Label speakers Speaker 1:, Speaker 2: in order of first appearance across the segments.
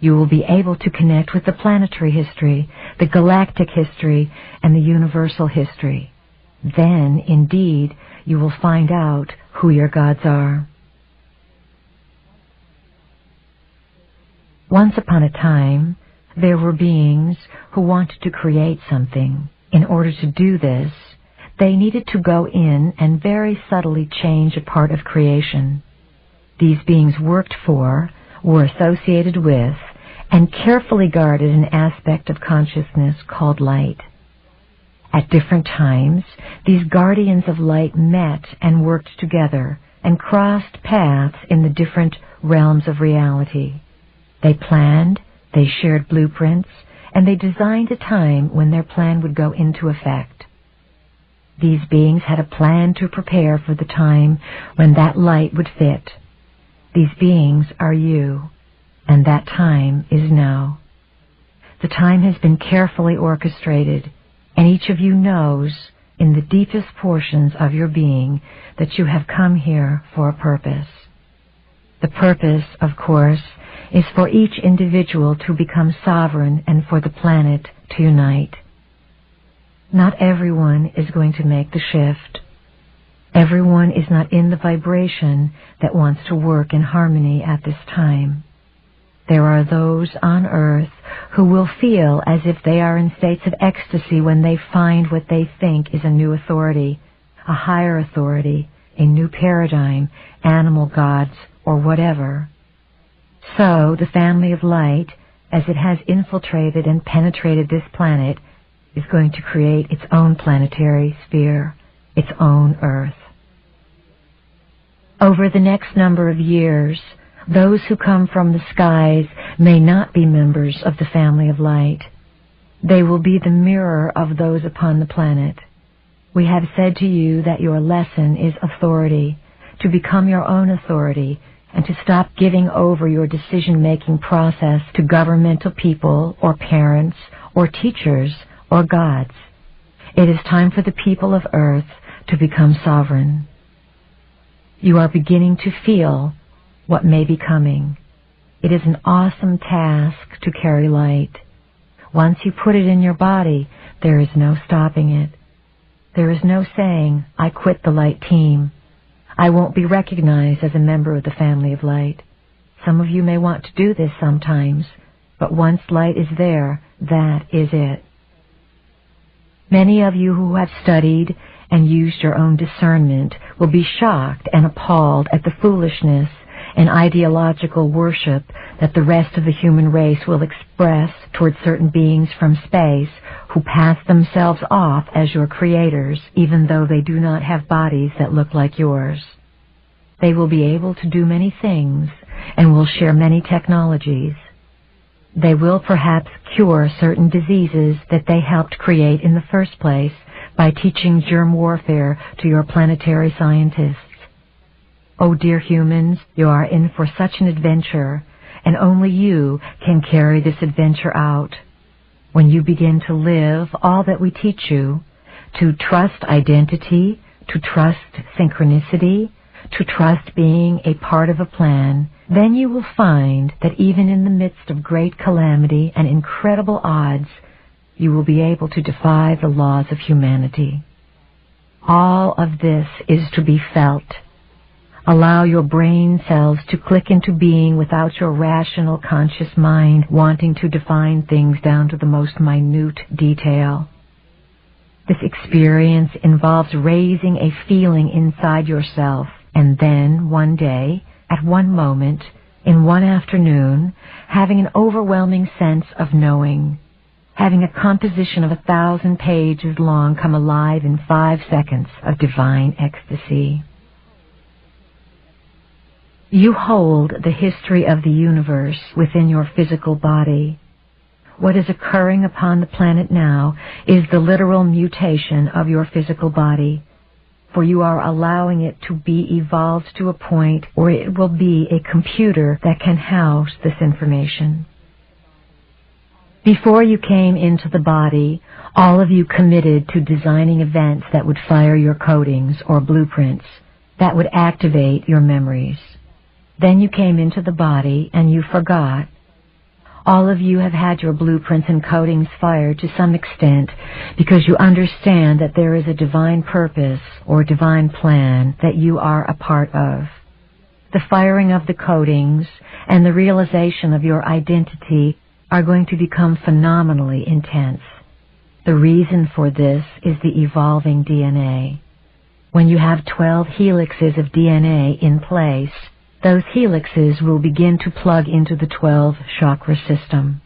Speaker 1: You will be able to connect with the planetary history, the galactic history, and the universal history. Then, indeed, you will find out who your gods are. Once upon a time, there were beings who wanted to create something. In order to do this, they needed to go in and very subtly change a part of creation. These beings worked for, were associated with, and carefully guarded an aspect of consciousness called light. At different times, these guardians of light met and worked together and crossed paths in the different realms of reality. They planned, they shared blueprints, and they designed a time when their plan would go into effect. These beings had a plan to prepare for the time when that light would fit. These beings are you, and that time is now. The time has been carefully orchestrated, and each of you knows in the deepest portions of your being that you have come here for a purpose. The purpose, of course, is for each individual to become sovereign and for the planet to unite. Not everyone is going to make the shift. Everyone is not in the vibration that wants to work in harmony at this time. There are those on earth who will feel as if they are in states of ecstasy when they find what they think is a new authority, a higher authority, a new paradigm, animal gods, or whatever. So the family of light, as it has infiltrated and penetrated this planet, is going to create its own planetary sphere, its own Earth. Over the next number of years, those who come from the skies may not be members of the family of light. They will be the mirror of those upon the planet. We have said to you that your lesson is authority, to become your own authority, and to stop giving over your decision-making process to governmental people or parents or teachers or gods. It is time for the people of Earth to become sovereign. You are beginning to feel what may be coming. It is an awesome task to carry light. Once you put it in your body, there is no stopping it. There is no saying, I quit the light team. I won't be recognized as a member of the family of light. Some of you may want to do this sometimes, but once light is there, that is it. Many of you who have studied and used your own discernment will be shocked and appalled at the foolishness and ideological worship that the rest of the human race will express toward certain beings from space who pass themselves off as your creators, even though they do not have bodies that look like yours. They will be able to do many things and will share many technologies. They will perhaps cure certain diseases that they helped create in the first place by teaching germ warfare to your planetary scientists. Oh, dear humans, you are in for such an adventure, and only you can carry this adventure out. When you begin to live all that we teach you, to trust identity, to trust synchronicity, to trust being a part of a plan, then you will find that even in the midst of great calamity and incredible odds, you will be able to defy the laws of humanity. All of this is to be felt. Allow your brain cells to click into being without your rational, conscious mind wanting to define things down to the most minute detail. This experience involves raising a feeling inside yourself, and then, one day, at one moment, in one afternoon, having an overwhelming sense of knowing, having a composition of 1,000 pages long come alive in 5 seconds of divine ecstasy. You hold the history of the universe within your physical body. What is occurring upon the planet now is the literal mutation of your physical body, for you are allowing it to be evolved to a point where it will be a computer that can house this information. Before you came into the body, all of you committed to designing events that would fire your codings or blueprints, that would activate your memories. Then you came into the body and you forgot. All of you have had your blueprints and codings fired to some extent because you understand that there is a divine purpose or divine plan that you are a part of. The firing of the codings and the realization of your identity are going to become phenomenally intense. The reason for this is the evolving DNA. When you have 12 helixes of DNA in place, those helixes will begin to plug into the 12 chakra system.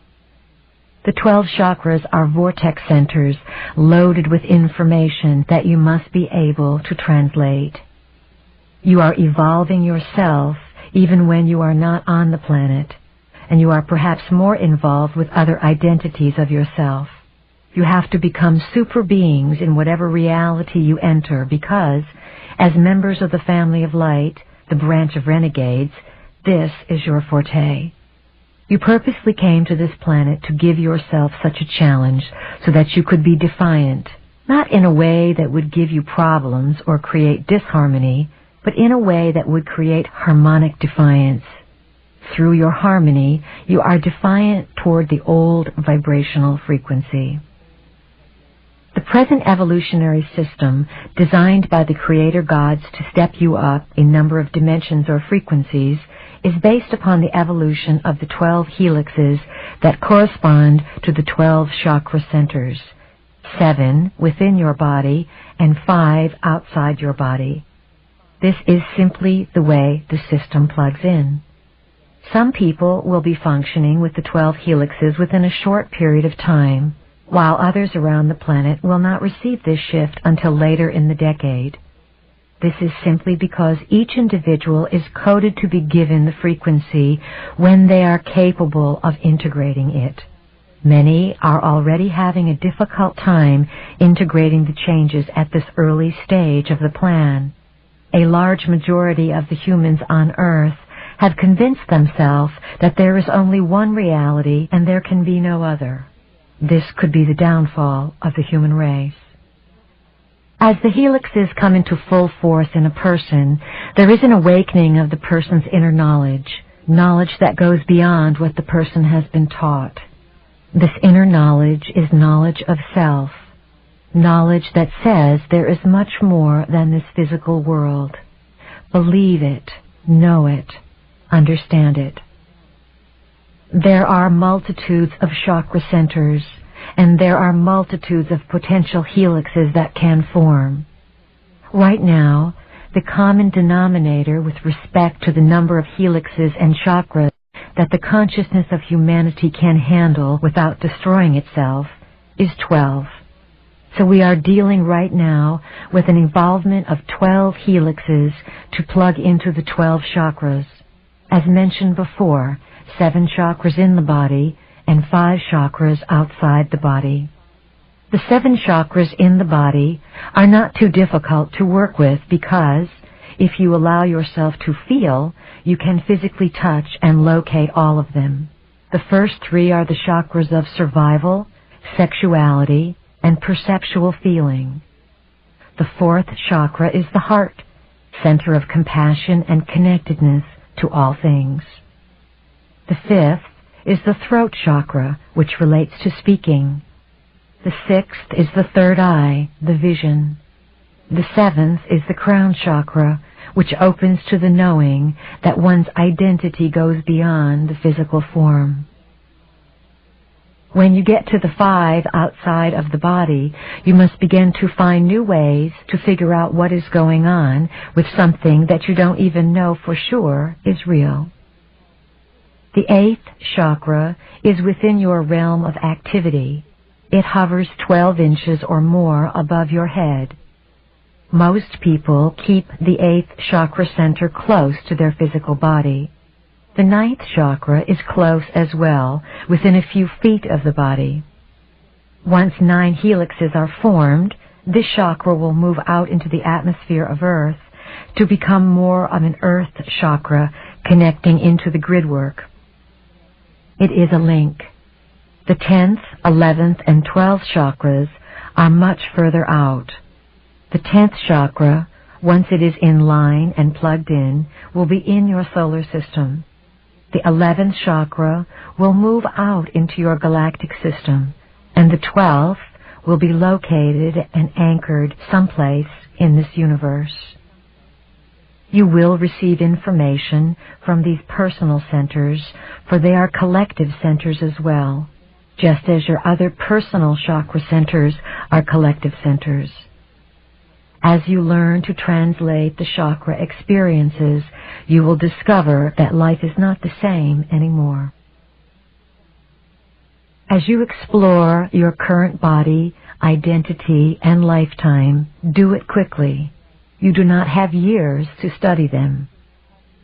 Speaker 1: The 12 chakras are vortex centers loaded with information that you must be able to translate. You are evolving yourself even when you are not on the planet, and you are perhaps more involved with other identities of yourself. You have to become super beings in whatever reality you enter because, as members of the family of light, the branch of renegades, this is your forte. You purposely came to this planet to give yourself such a challenge so that you could be defiant, not in a way that would give you problems or create disharmony, but in a way that would create harmonic defiance. Through your harmony, you are defiant toward the old vibrational frequency. The present evolutionary system, designed by the Creator Gods to step you up a number of dimensions or frequencies, is based upon the evolution of the 12 helixes that correspond to the 12 chakra centers, 7 within your body and 5 outside your body. This is simply the way the system plugs in. Some people will be functioning with the 12 helixes within a short period of time, while others around the planet will not receive this shift until later in the decade. This is simply because each individual is coded to be given the frequency when they are capable of integrating it. Many are already having a difficult time integrating the changes at this early stage of the plan. A large majority of the humans on Earth have convinced themselves that there is only one reality and there can be no other. This could be the downfall of the human race. As the helixes come into full force in a person, there is an awakening of the person's inner knowledge that goes beyond what the person has been taught. This inner knowledge is knowledge of self, knowledge that says there is much more than this physical world. Believe it, know it, understand it. There are multitudes of chakra centers, and there are multitudes of potential helixes that can form. Right now, the common denominator with respect to the number of helixes and chakras that the consciousness of humanity can handle without destroying itself is 12. So we are dealing right now with an involvement of 12 helixes to plug into the 12 chakras. As mentioned before, 7 chakras in the body and 5 chakras outside the body. The 7 chakras in the body are not too difficult to work with because, if you allow yourself to feel, you can physically touch and locate all of them. The first 3 are the chakras of survival, sexuality, and perceptual feeling. The 4th chakra is the heart, center of compassion and connectedness to all things. The 5th is the throat chakra, which relates to speaking. The 6th is the third eye, the vision. The 7th is the crown chakra, which opens to the knowing that one's identity goes beyond the physical form. When you get to the 5 outside of the body, you must begin to find new ways to figure out what is going on with something that you don't even know for sure is real. The 8th chakra is within your realm of activity. It hovers 12 inches or more above your head. Most people keep the 8th chakra center close to their physical body. The 9th chakra is close as well, within a few feet of the body. Once 9 helixes are formed, this chakra will move out into the atmosphere of Earth to become more of an Earth chakra connecting into the gridwork. It is a link. The 10th, 11th, and 12th chakras are much further out. The 10th chakra, once it is in line and plugged in, will be in your solar system. The 11th chakra will move out into your galactic system, and the 12th will be located and anchored someplace in this universe. You will receive information from these personal centers, for they are collective centers as well, just as your other personal chakra centers are collective centers. As you learn to translate the chakra experiences, you will discover that life is not the same anymore. As you explore your current body, identity, and lifetime, do it quickly. You do not have years to study them.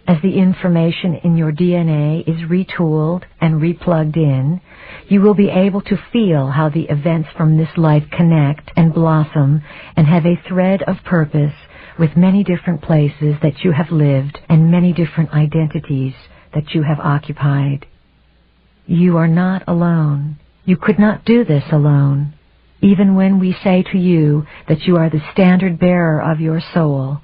Speaker 1: As the information in your DNA is retooled and replugged in, you will be able to feel how the events from this life connect and blossom and have a thread of purpose with many different places that you have lived and many different identities that you have occupied. You are not alone. You could not do this alone. Even when we say to you that you are the standard bearer of your soul,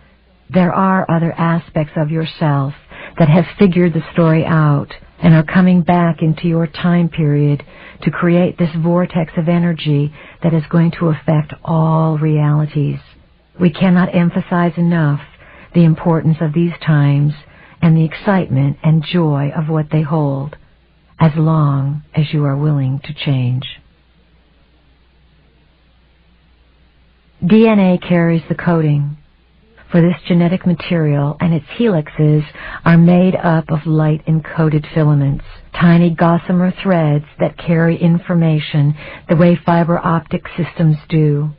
Speaker 1: there are other aspects of yourself that have figured the story out and are coming back into your time period to create this vortex of energy that is going to affect all realities. We cannot emphasize enough the importance of these times and the excitement and joy of what they hold, as long as you are willing to change. DNA carries the coding, for this genetic material and its helixes are made up of light-encoded filaments, tiny gossamer threads that carry information the way fiber optic systems do.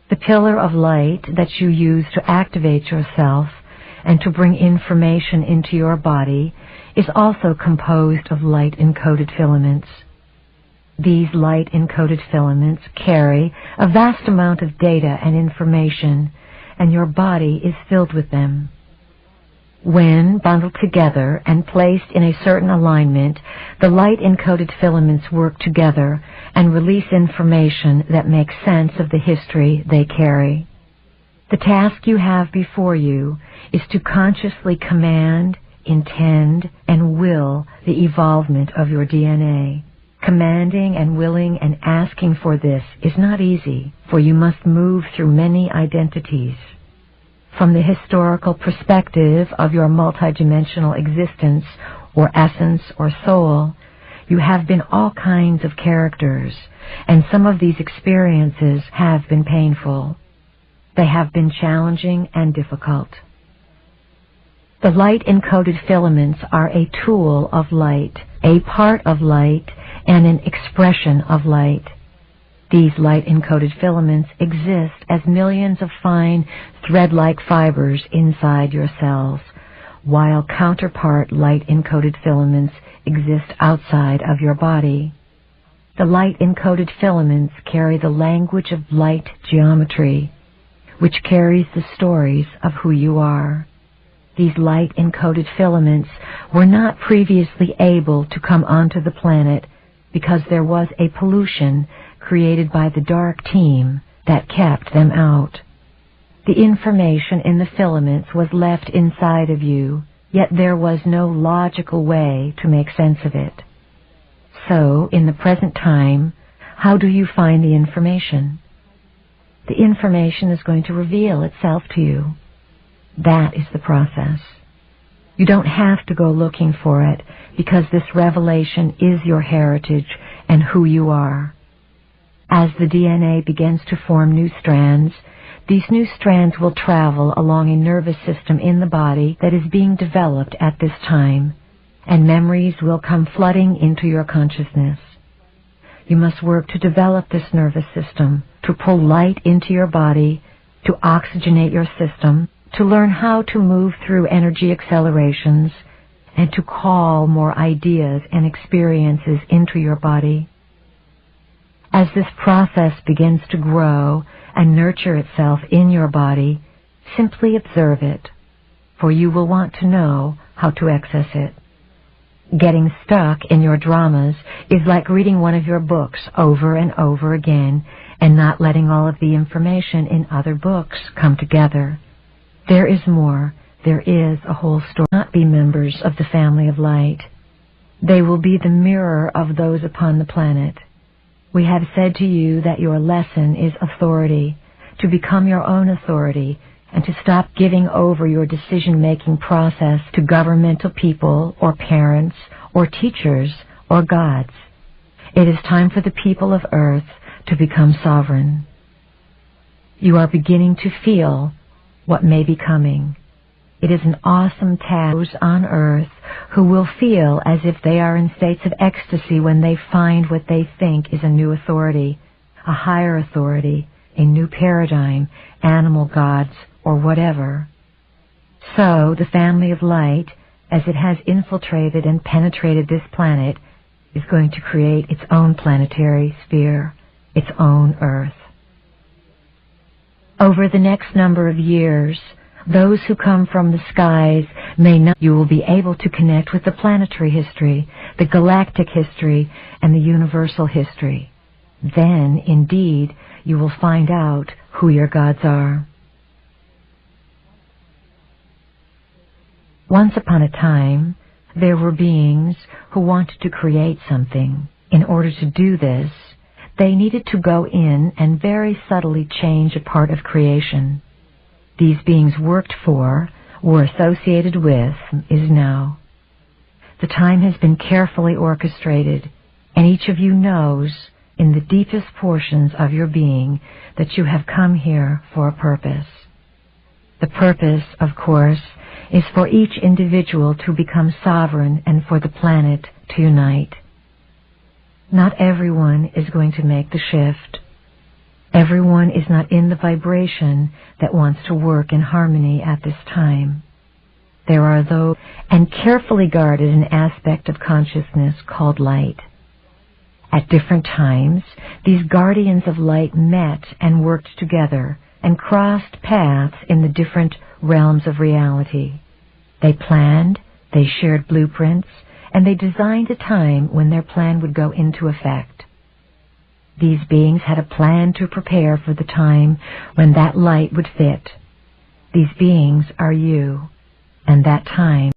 Speaker 1: The pillar of light that you use to activate yourself and to bring information into your body is also composed of light-encoded filaments. These light-encoded filaments carry a vast amount of data and information, and your body is filled with them. When bundled together and placed in a certain alignment, the light-encoded filaments work together and release information that makes sense of the history they carry. The task you have before you is to consciously command, intend, and will the evolvement of your DNA. Commanding and willing and asking for this is not easy, for you must move through many identities. From the historical perspective of your multidimensional existence, or essence, or soul, you have been all kinds of characters, and some of these experiences have been painful. They have been challenging and difficult. The light-encoded filaments are a tool of light, a part of light, and an expression of light. These light-encoded filaments exist as millions of fine thread-like fibers inside your cells, while counterpart light-encoded filaments exist outside of your body. The light-encoded filaments carry the language of light geometry, which carries the stories of who you are. These light-encoded filaments were not previously able to come onto the planet because there was a pollution created by the dark team that kept them out. The information in the filaments was left inside of you, yet there was no logical way to make sense of it. So, in the present time, how do you find the information? The information is going to reveal itself to you. That is the process. You don't have to go looking for it, because this revelation is your heritage and who you are. As the DNA begins to form new strands, these new strands will travel along a nervous system in the body that is being developed at this time, and memories will come flooding into your consciousness. You must work to develop this nervous system, to pull light into your body, to oxygenate your system, to learn how to move through energy accelerations, and to call more ideas and experiences into your body. As this process begins to grow and nurture itself in your body, simply observe it, for you will want to know how to access it. Getting stuck in your dramas is like reading one of your books over and over again and not letting all of the information in other books come together. There is more. there is a whole story. Not be members of the family of light. They will be the mirror of those upon the planet. We have said to you that your lesson is authority, to become your own authority, and to stop giving over your decision-making process to governmental people or parents or teachers or gods. It is time for the people of Earth to become sovereign. You are beginning to feel what may be coming. It is an awesome task. Those on Earth who will feel as if they are in states of ecstasy when they find what they think is a new authority, a higher authority, a new paradigm, animal gods, or whatever. So the family of light, as it has infiltrated and penetrated this planet, is going to create its own planetary sphere, its own Earth. Over the next number of years, those who come from the skies may not. You will be able to connect with the planetary history, the galactic history, and the universal history. Then, indeed, you will find out who your gods are. Once upon a time, there were beings who wanted to create something. In order to do this, they needed to go in and very subtly change a part of creation. These beings worked for, were associated with, is now. The time has been carefully orchestrated, and each of you knows, in the deepest portions of your being, that you have come here for a purpose. The purpose, of course, is for each individual to become sovereign and for the planet to unite. Not everyone is going to make the shift. Everyone is not in the vibration that wants to work in harmony at this time. There are those, and carefully guarded an aspect of consciousness called light. At different times, these guardians of light met and worked together and crossed paths in the different realms of reality. They planned, they shared blueprints, and they designed a time when their plan would go into effect. These beings had a plan to prepare for the time when that light would fit. These beings are you, and that time